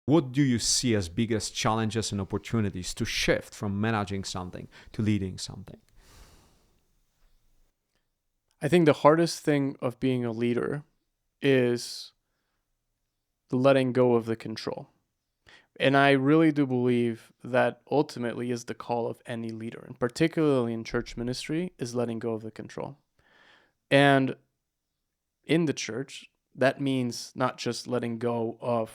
what do you see as biggest challenges and opportunities to shift from managing something to leading something? I think the hardest thing of being a leader is the letting go of the control. And I really do believe that ultimately is the call of any leader, and particularly in church ministry, is letting go of the control. And in the church, that means not just letting go of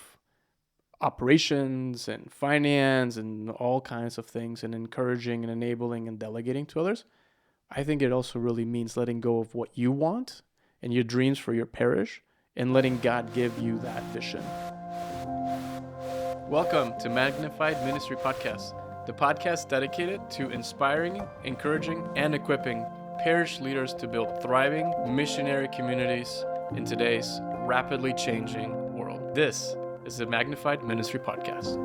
operations and finance and all kinds of things and encouraging and enabling and delegating to others. I think it also really means letting go of what you want and your dreams for your parish and letting God give you that vision. Welcome to Magnified Ministry Podcast, the podcast dedicated to inspiring, encouraging, and equipping parish leaders to build thriving missionary communities in today's rapidly changing world. This is the Magnified Ministry Podcast.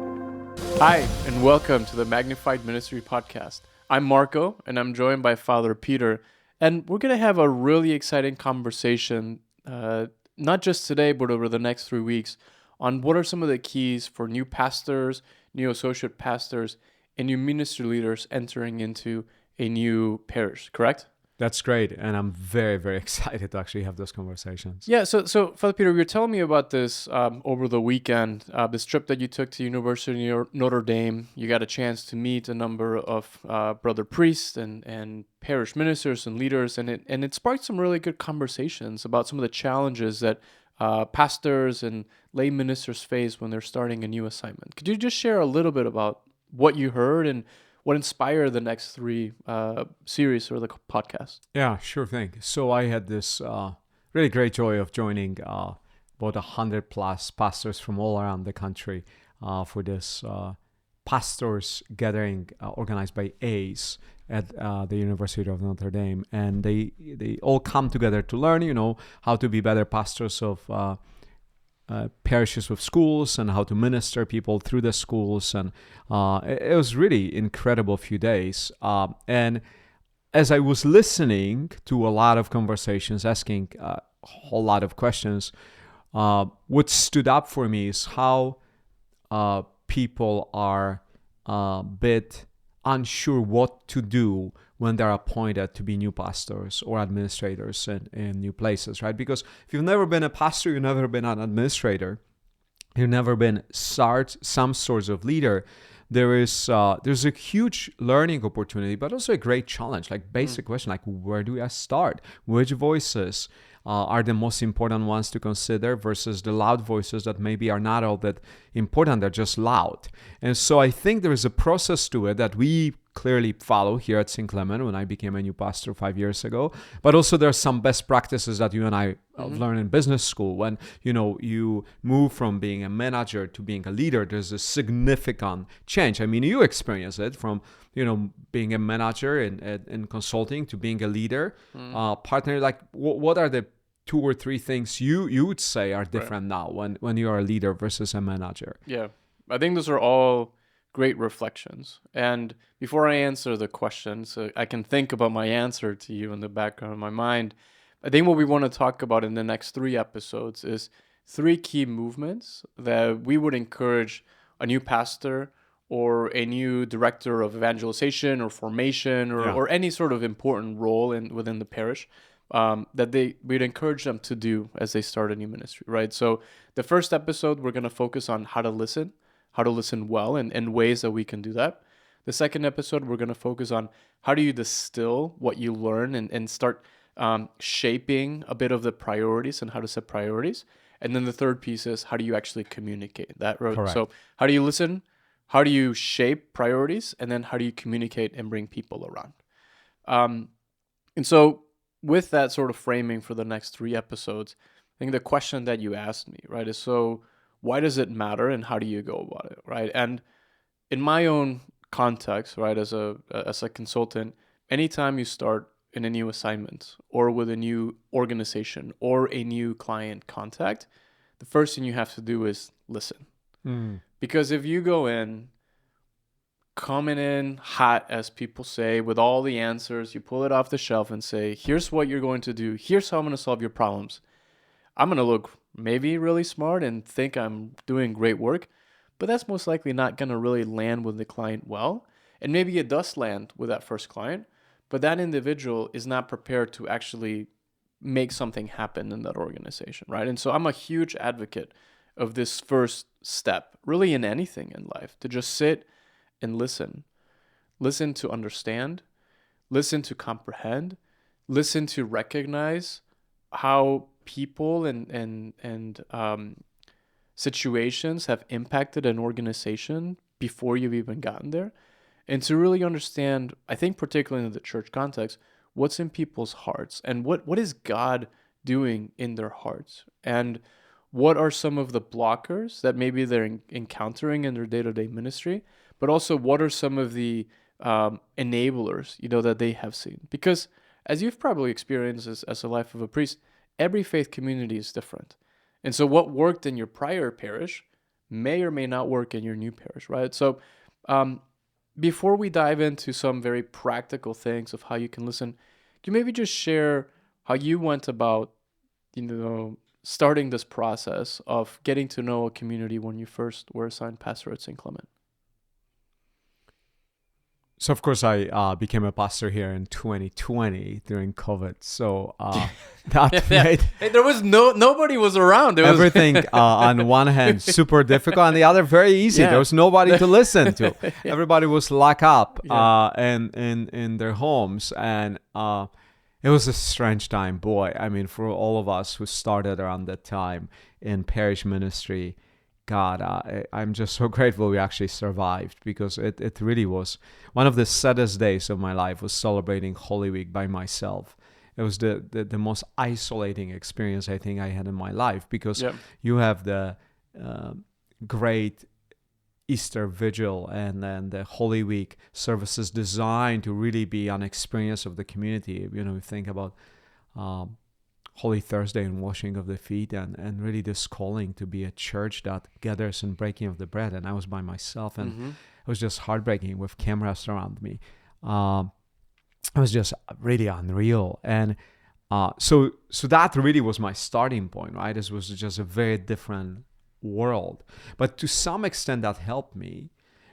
Hi, and welcome to the Magnified Ministry Podcast. I'm Marco, and I'm joined by Father Peter, and we're going to have a really exciting conversation, not just today, but over the next 3 weeks, on what are some of the keys for new pastors, new associate pastors, and new ministry leaders entering into a new parish, correct? That's great, and I'm very, very excited to actually have those conversations. Yeah, so Father Peter, you were telling me about this over the weekend, this trip that you took to University of Notre Dame. You got a chance to meet a number of brother priests and parish ministers and leaders, and it sparked some really good conversations about some of the challenges that pastors and lay ministers face when they're starting a new assignment. Could you just share a little bit about what you heard and what inspired the next 3 series or the podcast? Yeah, sure thing. So I had this really great joy of joining about 100 plus pastors from all around the country for this pastors gathering organized by ACE at the University of Notre Dame. And they all come together to learn, how to be better pastors of parishes with schools and how to minister people through the schools. And it was really incredible few days. And as I was listening to a lot of conversations, asking a whole lot of questions, what stood up for me is how people are a bit unsure what to do when they're appointed to be new pastors or administrators in new places, right? Because if you've never been a pastor, you've never been an administrator, you've never been some sort of leader, there's a huge learning opportunity, but also a great challenge, like basic question, like where do I start? Which voices are the most important ones to consider versus the loud voices that maybe are not all that important, they're just loud. And so I think there is a process to it that we clearly follow here at St. Clement when I became a new pastor 5 years ago. But also there are some best practices that you and I learn in business school. When you move from being a manager to being a leader, there's a significant change. I mean, you experience it from being a manager in consulting to being a leader, partner. Like what are the 2 or 3 things you would say are different now when you are a leader versus a manager? Yeah, I think those are all great reflections. And before I answer the question, so I can think about my answer to you in the background of my mind, I think what we want to talk about in the next 3 episodes is 3 key movements that we would encourage a new pastor or a new director of evangelization or formation or any sort of important role within the parish that we'd encourage them to do as they start a new ministry, right? So the first episode, we're going to focus on how to listen well and ways that we can do that. The second episode, we're going to focus on how do you distill what you learn and start shaping a bit of the priorities and how to set priorities. And then the third piece is how do you actually communicate that, right? Correct. So how do you listen? How do you shape priorities? And then how do you communicate and bring people around? And so with that sort of framing for the next 3 episodes, I think the question that you asked me, right, is so why does it matter and how do you go about it, right? And in my own context, right, as a consultant, anytime you start in a new assignment or with a new organization or a new client contact, the first thing you have to do is listen. Because if you go in, coming in hot, as people say, with all the answers, you pull it off the shelf and say, here's what you're going to do, here's how I'm going to solve your problems, I'm going to look maybe really smart and think I'm doing great work, but that's most likely not going to really land with the client well. And maybe it does land with that first client, but that individual is not prepared to actually make something happen in that organization, right? And so I'm a huge advocate of this first step, really in anything in life, to just sit and listen. Listen to understand, listen to comprehend, listen to recognize how people and situations have impacted an organization before you've even gotten there. And to really understand, I think particularly in the church context, what's in people's hearts and what is God doing in their hearts, and what are some of the blockers that maybe they're encountering in their day-to-day ministry, but also what are some of the enablers, that they have seen. Because as you've probably experienced as a life of a priest, every faith community is different. And so what worked in your prior parish may or may not work in your new parish, right? So before we dive into some very practical things of how you can listen, can you maybe just share how you went about, starting this process of getting to know a community when you first were assigned pastor at St. Clement? So, of course, I became a pastor here in 2020 during COVID. So that made Hey, there was nobody was around. It everything on one hand super difficult, on the other very easy. Yeah. There was nobody to listen to. Yeah. Everybody was locked up in their homes, and it was a strange time. Boy, I mean, for all of us who started around that time in parish ministry, God, I'm just so grateful we actually survived, because it really was one of the saddest days of my life, was celebrating Holy Week by myself. It was the most isolating experience I think I had in my life, because you have the great Easter Vigil and then the Holy Week services designed to really be an experience of the community. You think about Holy Thursday and washing of the feet, and really this calling to be a church that gathers in breaking of the bread. And I was by myself, and it was just heartbreaking with cameras around me. It was just really unreal. And so that really was my starting point, right? This was just a very different world. But to some extent that helped me,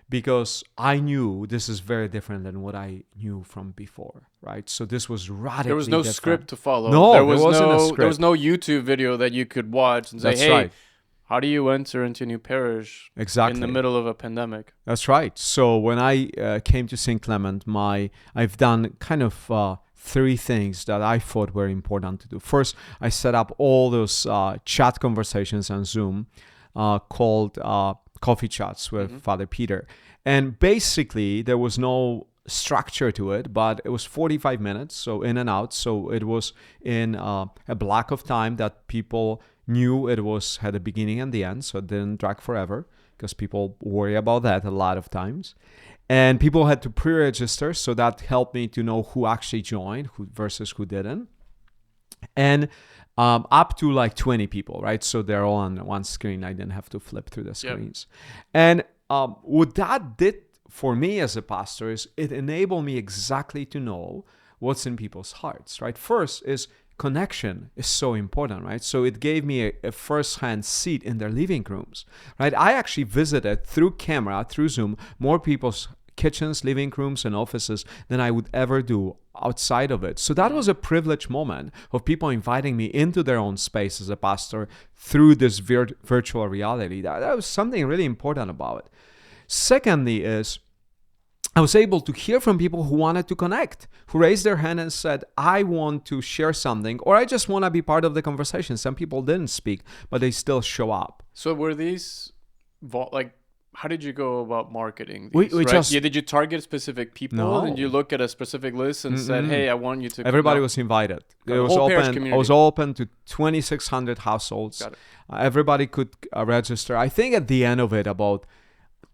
because I knew this is very different than what I knew from before, right? So this was radically There was no different. script to follow. No, there wasn't a script. There was no YouTube video that you could watch and say, That's hey, right. How do you enter into a new parish Exactly. in the middle of a pandemic? That's right. So when I came to St. Clement, I've done kind of 3 things that I thought were important to do. First, I set up all those chat conversations on Zoom called coffee chats with Father Peter. And basically, there was no structure to it, but it was 45 minutes, so in and out. So it was in a block of time that people knew it had a beginning and the end, so it didn't drag forever, because people worry about that a lot of times. And people had to pre-register, so that helped me to know who actually joined versus who didn't. And up to like 20 people, right? So they're all on one screen. I didn't have to flip through the screens. And what that did for me as a pastor is it enabled me exactly to know what's in people's hearts, right? First is connection is so important, right? So it gave me a first-hand seat in their living rooms, right? I actually visited through camera, through Zoom, more people's kitchens, living rooms, and offices than I would ever do outside of it. So that was a privileged moment of people inviting me into their own space as a pastor through this virtual reality. That was something really important about it. Secondly is I was able to hear from people who wanted to connect, who raised their hand and said, I want to share something, or I just want to be part of the conversation. Some people didn't speak, but they still show up. So were these, how did you go about marketing We these? just- did you target specific people? No. And you look at a specific list and said, hey, I want you to... Everybody was invited. The It was whole parish open. community. I was open to 2,600 households. Got it. Everybody could register. I think at the end of it, about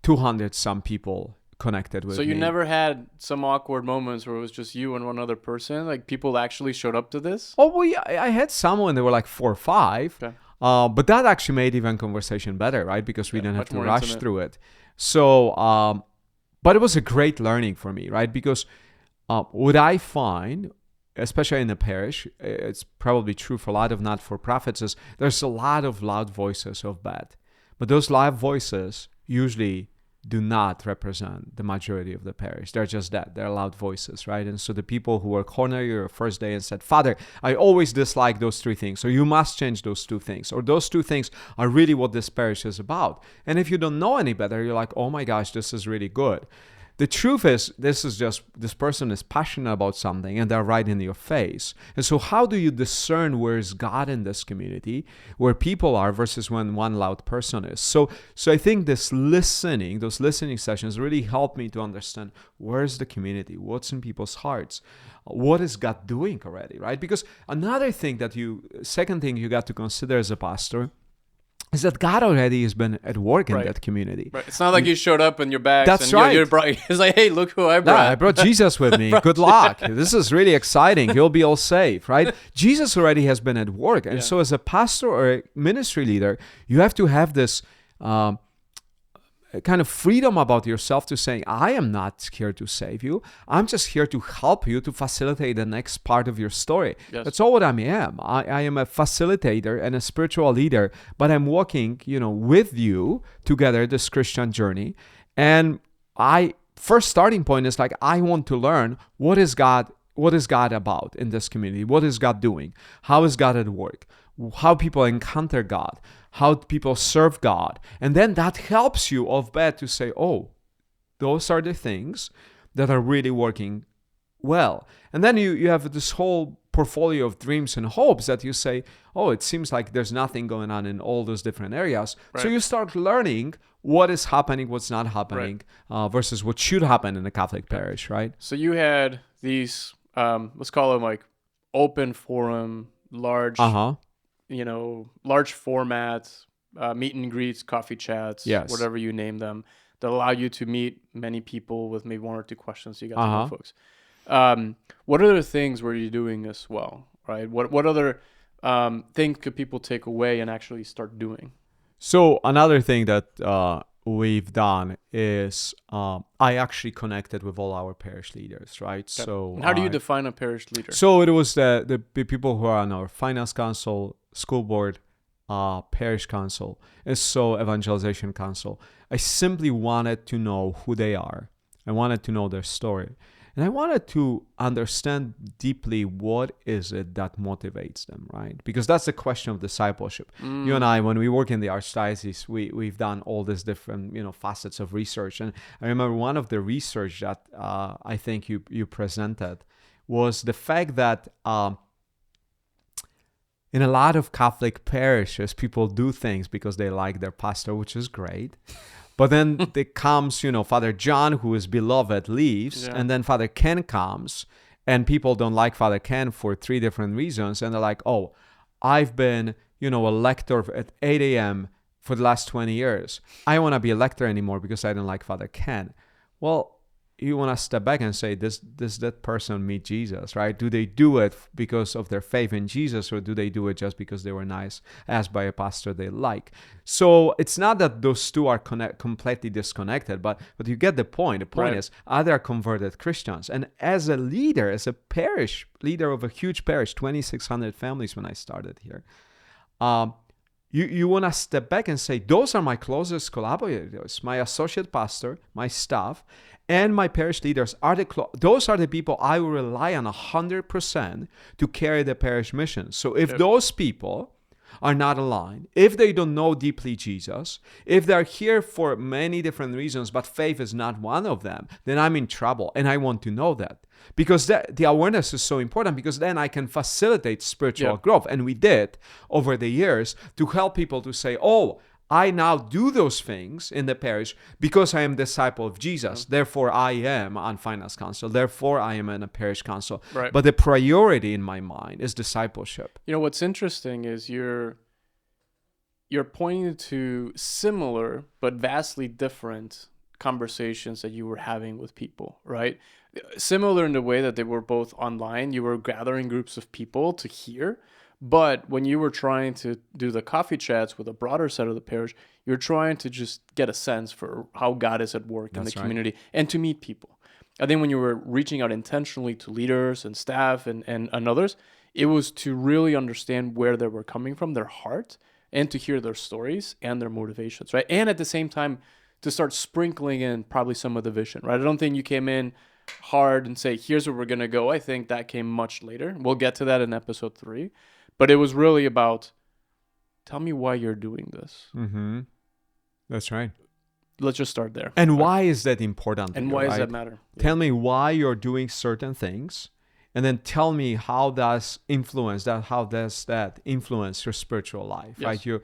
200 some people connected with me. So you never had some awkward moments where it was just you and one other person? Like people actually showed up to this? Oh, well, yeah, I had some when there were like 4 or 5. Okay. But that actually made even conversation better, right? Because we didn't have much to more rush intimate. through it. So, but it was a great learning for me, right? Because what I find, especially in the parish, it's probably true for a lot of not-for-profits, is there's a lot of loud voices of bad. But those loud voices usually do not represent the majority of the parish. They're just that. They're loud voices, right? And so the people who were corner your first day and said, Father, I always dislike those 3 things, or you must change those 2 things, or those 2 things are really what this parish is about. And if you don't know any better, you're like, oh my gosh, this is really good. The truth is, this person is passionate about something and they're right in your face. And so how do you discern where is God in this community, where people are versus when one loud person is? So I think those listening sessions really help me to understand where's the community, what's in people's hearts, what is God doing already, right? Because second thing you got to consider as a pastor is that God already has been at work in that community. Right. It's not like you showed up in your bags. That's and right. You brought, it's like, hey, look who I brought. Yeah, I brought Jesus with me. Good luck. This is really exciting. You'll be all safe, right? Jesus already has been at work. And so as a pastor or a ministry leader, you have to have this kind of freedom about yourself to say, I am not here to save you. I'm just here to help you to facilitate the next part of your story. Yes. That's all what I am. I am a facilitator and a spiritual leader, but I'm walking, with you together this Christian journey. And first starting point is like, I want to learn what is God about in this community? What is God doing? How is God at work? How people encounter God, how people serve God. And then that helps you off bat to say, oh, those are the things that are really working well. And then you have this whole portfolio of dreams and hopes that you say, oh, it seems like there's nothing going on in all those different areas. Right. So you start learning what is happening, what's not happening, versus what should happen in a Catholic parish, right? So you had these, let's call them like open forum, large large formats, meet and greets, coffee chats, whatever you name them, that allow you to meet many people with maybe 1 or 2 questions. So you got to know folks. What other things were you doing as well, right? What other things could people take away and actually start doing? So another thing that we've done is I actually connected with all our parish leaders, right? Okay. So how do you define a parish leader? So it was the people who are on our finance council, school board, parish council, and so evangelization council. I simply wanted to know who they are. I wanted to know their story. And I wanted to understand deeply what is it that motivates them, right? Because that's the question of discipleship. You and I, when we work in the Archdiocese, we've done all these different, facets of research. And I remember one of the research that I think you presented was the fact that in a lot of Catholic parishes, people do things because they like their pastor, which is great. But then there comes, Father John, who is beloved, leaves, and then Father Ken comes, and people don't like Father Ken for 3 different reasons, and they're like, oh, I've been, a lector at 8 a.m. for the last 20 years. I don't want to be a lector anymore because I don't like Father Ken. Well, you want to step back and say, that person meet Jesus, right? Do they do it because of their faith in Jesus, or do they do it just because they were nice, asked by a pastor they like? So it's not that those two are completely disconnected, but you get the point. The point is, are they converted Christians? And as a leader, as a parish leader of a huge parish, 2,600 families when I started here, you want to step back and say, those are my closest collaborators, my associate pastor, my staff, and my parish leaders those are the people I will rely on 100% to carry the parish mission. So if those people are not aligned, if they don't know deeply Jesus, if they're here for many different reasons, but faith is not one of them, then I'm in trouble. And I want to know that. Because the awareness is so important, because then I can facilitate spiritual growth. And we did over the years to help people to say, oh, I now do those things in the parish because I am a disciple of Jesus. Therefore, I am on finance council. Therefore, I am in a parish council. Right. But the priority in my mind is discipleship. What's interesting is you're pointing to similar but vastly different conversations that you were having with people, right? Similar in the way that they were both online. You were gathering groups of people to hear. But when you were trying to do the coffee chats with a broader set of the parish, you're trying to just get a sense for how God is at work in the community and to meet people. I think when you were reaching out intentionally to leaders and staff and others, it was to really understand where they were coming from, their heart, and to hear their stories and their motivations, right? And at the same time, to start sprinkling in probably some of the vision, right? I don't think you came in hard and say, here's where we're going to go. I think that came much later. We'll get to that in episode 3. But it was really about, tell me why you're doing this. Mm-hmm. That's right. Let's just start there. And why is that important? And why does that matter? Tell me why you're doing certain things, and then tell me how does that influence your spiritual life, Yes. right?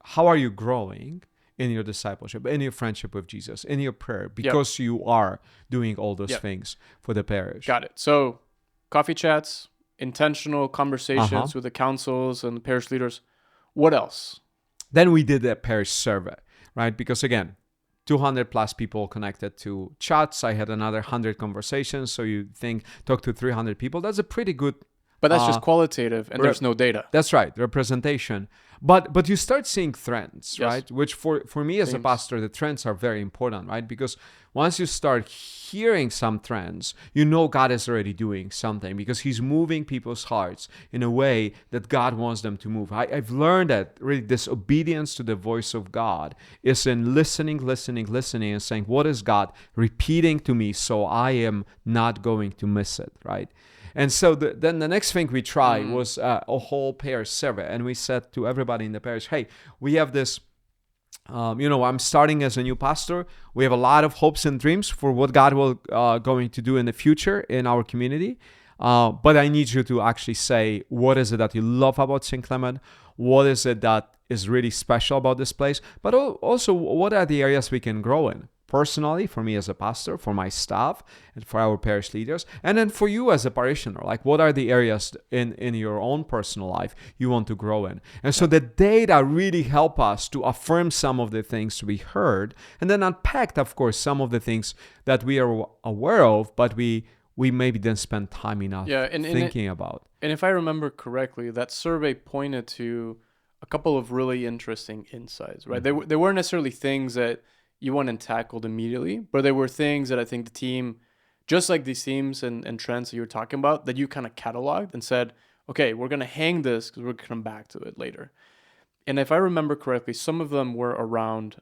How are you growing in your discipleship, in your friendship with Jesus, in your prayer, because you are doing all those things for the parish. Got it. So coffee chats, intentional conversations with the councils and the parish leaders. What else? Then we did a parish survey, right? Because again, 200 plus people connected to chats. I had another 100 conversations. So you talk to 300 people. That's a pretty good. But that's just qualitative, and there's no data. That's right, representation. But you start seeing trends, Yes. right? Which for me as a pastor, the trends are very important, right? Because once you start hearing some trends, you know God is already doing something because he's moving people's hearts in a way that God wants them to move. I've learned that really this obedience to the voice of God is in listening, and saying, what is God repeating to me so I am not going to miss it, right? And so then the next thing we tried was a whole parish survey. And we said to everybody in the parish, hey, we have this, I'm starting as a new pastor. We have a lot of hopes and dreams for what God will going to do in the future in our community. But I need you to actually say, what is it that you love about St. Clement? What is it that is really special about this place? But also, what are the areas we can grow in? Personally, for me as a pastor, for my staff, and for our parish leaders, and then for you as a parishioner, like what are the areas in your own personal life you want to grow in? And so the data really help us to affirm some of the things we heard, and then unpack, of course, some of the things that we are aware of, but we maybe didn't spend time enough thinking about. And if I remember correctly, that survey pointed to a couple of really interesting insights, right? Mm-hmm. They weren't necessarily things that you went and tackled immediately, but there were things that I think the team, just like these themes and trends that you were talking about, that you kind of cataloged and said, okay, we're going to hang this because we're going to come back to it later. And if I remember correctly, some of them were around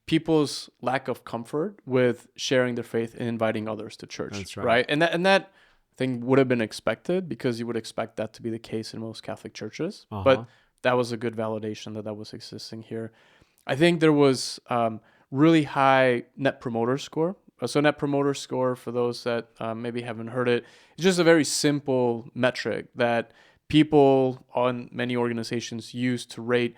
people's lack of comfort with sharing their faith and inviting others to church. That's right? And that thing would have been expected because you would expect that to be the case in most Catholic churches. But that was a good validation that was existing here. I think there was really high net promoter score. So net promoter score, for those that maybe haven't heard it, it's just a very simple metric that people on many organizations use to rate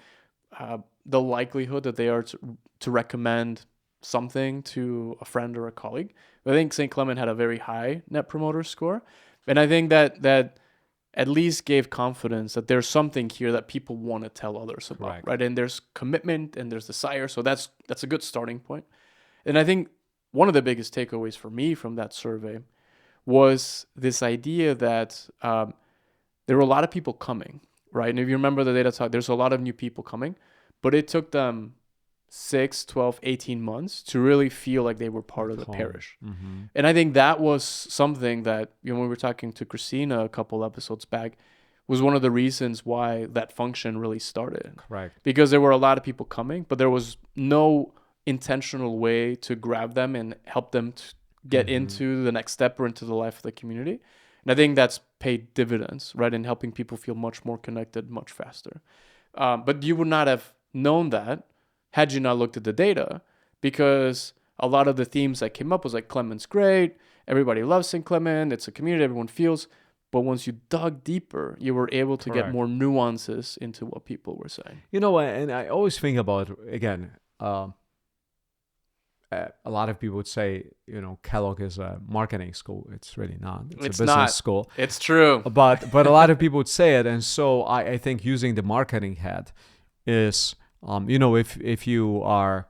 the likelihood that they are to recommend something to a friend or a colleague. I think St. Clement had a very high net promoter score. And I think that at least gave confidence that there's something here that people want to tell others about, right? And there's commitment and there's desire. So that's a good starting point. And I think one of the biggest takeaways for me from that survey was this idea that there were a lot of people coming, right? And if you remember the data talk, there's a lot of new people coming, but it took them 6, 12, 18 months to really feel like they were part of the parish. Mm-hmm. And I think that was something that, when we were talking to Christina a couple episodes back, was one of the reasons why that function really started. Correct. Because there were a lot of people coming, but there was no intentional way to grab them and help them to get into the next step or into the life of the community. And I think that's paid dividends, right, in helping people feel much more connected, much faster. But you would not have known that had you not looked at the data, because a lot of the themes that came up was like, Clement's great, everybody loves St. Clement, it's a community everyone feels. But once you dug deeper, you were able to get more nuances into what people were saying. And I always think about, again, a lot of people would say, Kellogg is a marketing school. It's really not. It's a business school. It's true. But a lot of people would say it. And so I think using the marketing hat is, if you are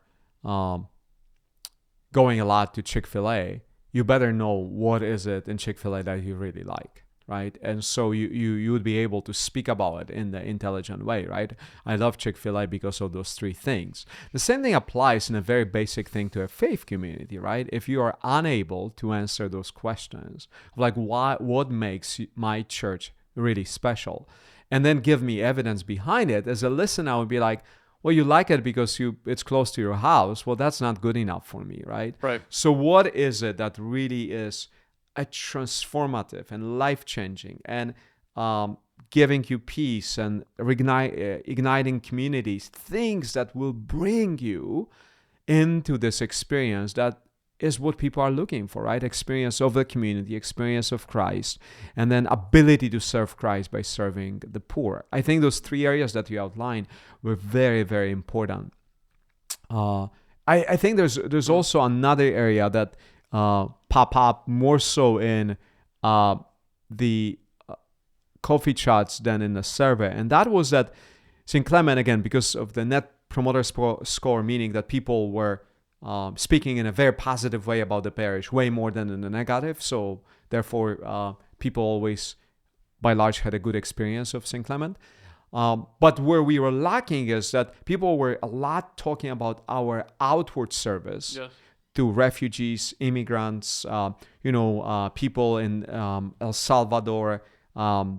going a lot to Chick-fil-A, you better know what is it in Chick-fil-A that you really like, right? And so you would be able to speak about it in the intelligent way, right? I love Chick-fil-A because of those 3 things. The same thing applies in a very basic thing to a faith community, right? If you are unable to answer those questions, like what makes my church really special, and then give me evidence behind it, as a listener, I would be like, Well, you like it because it's close to your house. Well, that's not good enough for me, right? Right. So what is it that really is a transformative and life-changing and giving you peace and igniting communities, things that will bring you into this experience that is what people are looking for, right? Experience of the community, experience of Christ, and then ability to serve Christ by serving the poor. I think those three areas that you outlined were very, very important. I think there's also another area that pop up more so in the coffee chats than in the survey, and that was that St. Clement, again, because of the net promoter score, meaning that people were speaking in a very positive way about the parish, way more than in the negative. So therefore, people always, by large, had a good experience of St. Clement. But where we were lacking is that people were a lot talking about our outward service to refugees, immigrants, people in El Salvador,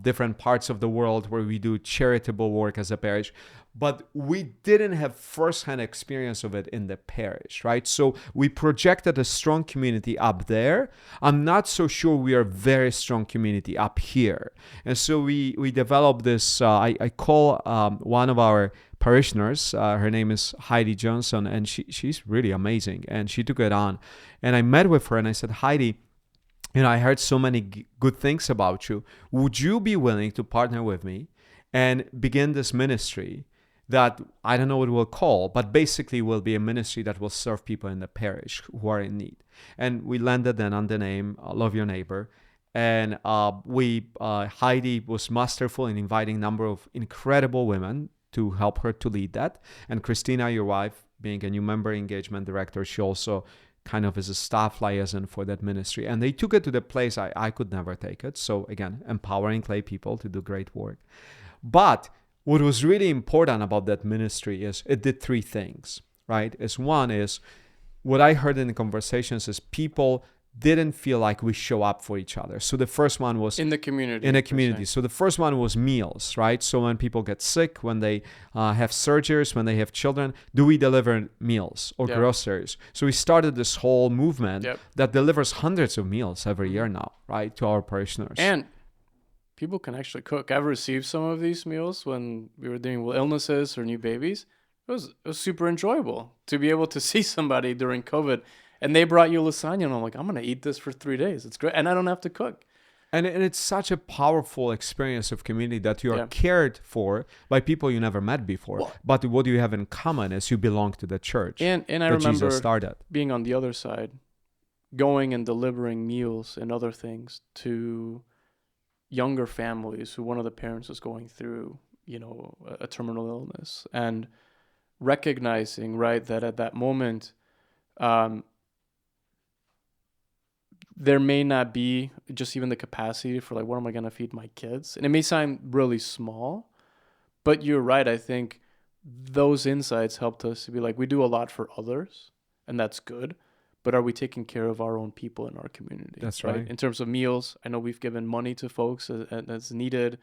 different parts of the world where we do charitable work as a parish. But we didn't have firsthand experience of it in the parish, right? So we projected a strong community up there. I'm not so sure we are a very strong community up here. And so we developed this, I call one of our parishioners, her name is Heidi Johnson, and she's really amazing. And she took it on. And I met with her and I said, Heidi, I heard so many good things about you. Would you be willing to partner with me and begin this ministry that I don't know what we'll call, but basically will be a ministry that will serve people in the parish who are in need? And we landed then on the name Love Your Neighbor. And Heidi was masterful in inviting a number of incredible women to help her to lead that. And Christina, your wife, being a new member engagement director, she also kind of is a staff liaison for that ministry. And they took it to the place I could never take it. So again, empowering lay people to do great work. But what was really important about that ministry is it did three things, right? One is what I heard in the conversations is people didn't feel like we show up for each other. So the first one was in the community. In a community. So the first one was meals, right? So when people get sick, when they have surgeries, when they have children, do we deliver meals or groceries? So we started this whole movement that delivers hundreds of meals every year now, right, to our parishioners. And people can actually cook. I've received some of these meals when we were dealing with illnesses or new babies. It was super enjoyable to be able to see somebody during COVID. And they brought you lasagna, and I'm like, I'm going to eat this for 3 days. It's great. And I don't have to cook. And it's such a powerful experience of community that you are cared for by people you never met before. Well, but what you have in common is you belong to the church and I that remember Jesus started. Being on the other side, going and delivering meals and other things to younger families who one of the parents was going through, a terminal illness. And recognizing, right, that at that moment, there may not be just even the capacity for like, what am I going to feed my kids? And it may sound really small, but you're right. I think those insights helped us to be like, we do a lot for others and that's good, but are we taking care of our own people in our community? That's right. In terms of meals, I know we've given money to folks as needed,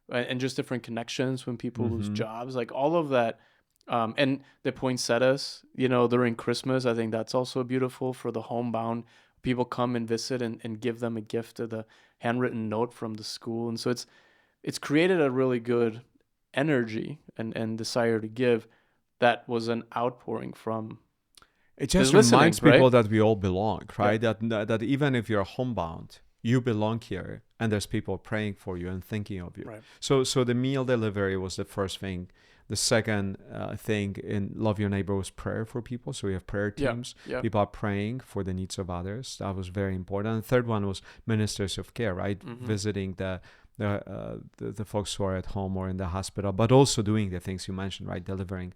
and just different connections when people lose jobs, like all of that. And the poinsettias, during Christmas, I think that's also beautiful for the homebound. People come and visit and give them a gift of the handwritten note from the school. And so it's created a really good energy and desire to give that was an outpouring from it just reminds people that we all belong, right? That even if you're homebound, you belong here and there's people praying for you and thinking of you. Right. So the meal delivery was the first thing. The second thing in Love Your Neighbor was prayer for people. So we have prayer teams. People are praying for the needs of others. That was very important. And the third one was ministers of care, right? Visiting the folks who are at home or in the hospital, but also doing the things you mentioned, right? Delivering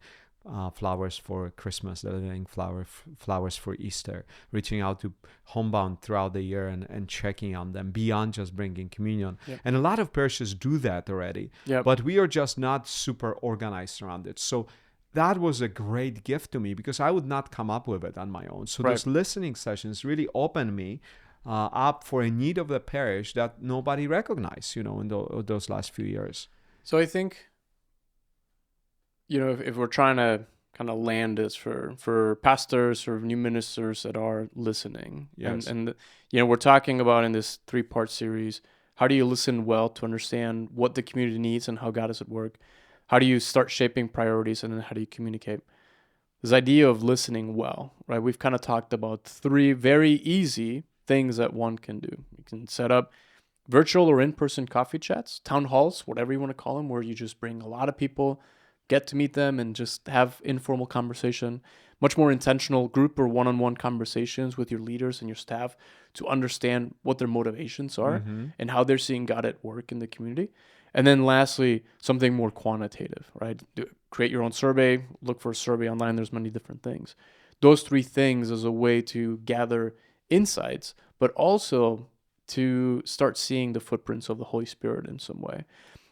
flowers for Christmas, delivering flowers for Easter, reaching out to homebound throughout the year and checking on them beyond just bringing communion. And a lot of parishes do that already, but we are just not super organized around it. So that was a great gift to me because I would not come up with it on my own. So those listening sessions really opened me up for a need of the parish that nobody recognized, in those last few years. So I think if we're trying to kind of land this for pastors or new ministers that are listening, Yes. and we're talking about in this 3-part series, how do you listen well to understand what the community needs and how God is at work? How do you start shaping priorities, and then how do you communicate? This idea of listening well, right? We've kind of talked about 3 very easy things that one can do. You can set up virtual or in-person coffee chats, town halls, whatever you want to call them, where you just bring a lot of people, get to meet them, and just have informal conversation. Much more intentional group or one-on-one conversations with your leaders and your staff to understand what their motivations are and how they're seeing God at work in the community. And then lastly, something more quantitative, right? Create your own survey, look for a survey online. There's many different things. Those 3 things as a way to gather insights, but also to start seeing the footprints of the Holy Spirit in some way.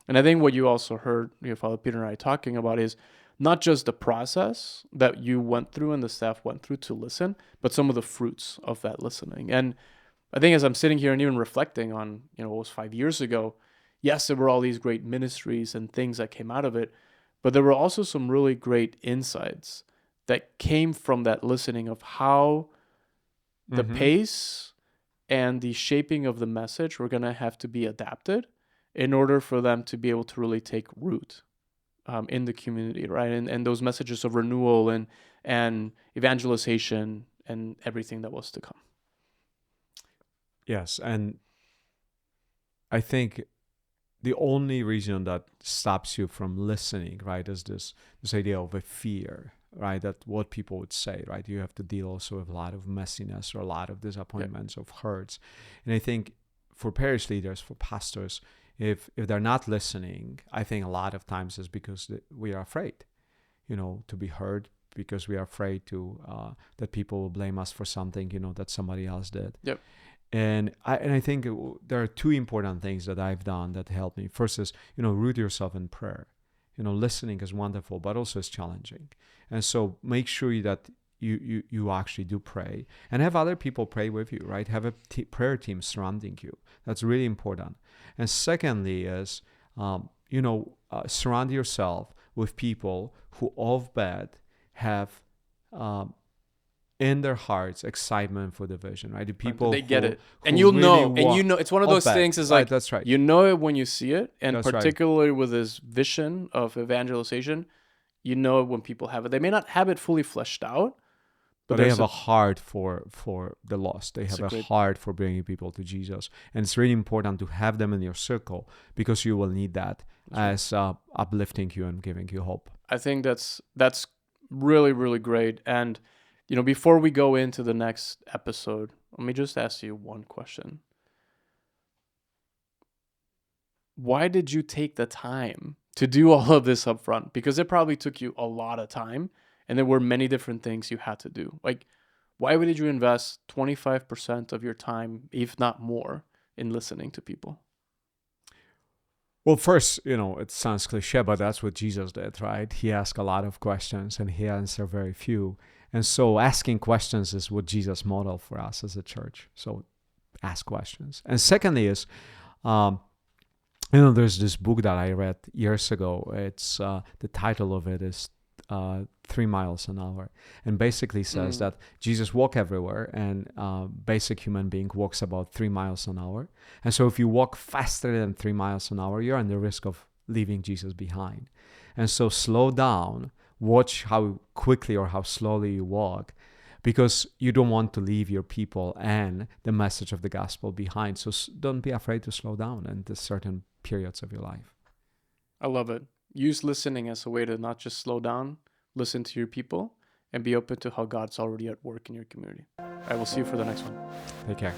And I think what you also heard Father Peter and I talking about is not just the process that you went through and the staff went through to listen, but some of the fruits of that listening. And I think as I'm sitting here and even reflecting on, what was 5 years ago, yes, there were all these great ministries and things that came out of it, but there were also some really great insights that came from that listening of how the pace and the shaping of the message were going to have to be adapted in order for them to be able to really take root in the community, right? And those messages of renewal and evangelization and everything that was to come. Yes, and I think the only reason that stops you from listening, right, is this idea of a fear, right, that what people would say, right? You have to deal also with a lot of messiness or a lot of disappointments, of hurts. And I think for parish leaders, for pastors, if they're not listening, I think a lot of times is because we are afraid, to be heard, because we are afraid to that people will blame us for something, that somebody else did. Yep. And I think there are 2 important things that I've done that helped me. First is, root yourself in prayer. Listening is wonderful, but also it's challenging. And so make sure that you actually do pray and have other people pray with you, right? Have a prayer team surrounding you. That's really important. And secondly is, surround yourself with people who off bat have in their hearts excitement for the vision, right? The people they get it, who and you'll really know, it's one of those things is like, that's right. You know it when you see it, and That's particularly with this vision of evangelization, you know it when people have it. They may not have it fully fleshed out, but they have a heart for the lost. They have a heart for bringing people to Jesus. And it's really important to have them in your circle, because you will need that as uplifting you and giving you hope. I think that's really, really great. And, before we go into the next episode, let me just ask you one question. Why did you take the time to do all of this up front? Because it probably took you a lot of time, and there were many different things you had to do. Like, why did you invest 25% of your time, if not more, in listening to people? Well, first, it sounds cliche, but that's what Jesus did, right? He asked a lot of questions and he answered very few. And so asking questions is what Jesus modeled for us as a church. So ask questions. And secondly is, there's this book that I read years ago. It's the title of it is 3 miles an hour, and basically says that Jesus walked everywhere, and basic human being walks about 3 miles an hour. And so if you walk faster than 3 miles an hour, you're on the risk of leaving Jesus behind. And so slow down, watch how quickly or how slowly you walk, because you don't want to leave your people and the message of the gospel behind. So don't be afraid to slow down in the certain periods of your life. I love it. Use listening as a way to not just slow down, listen to your people, and be open to how God's already at work in your community. I will see you for the next one. Take care.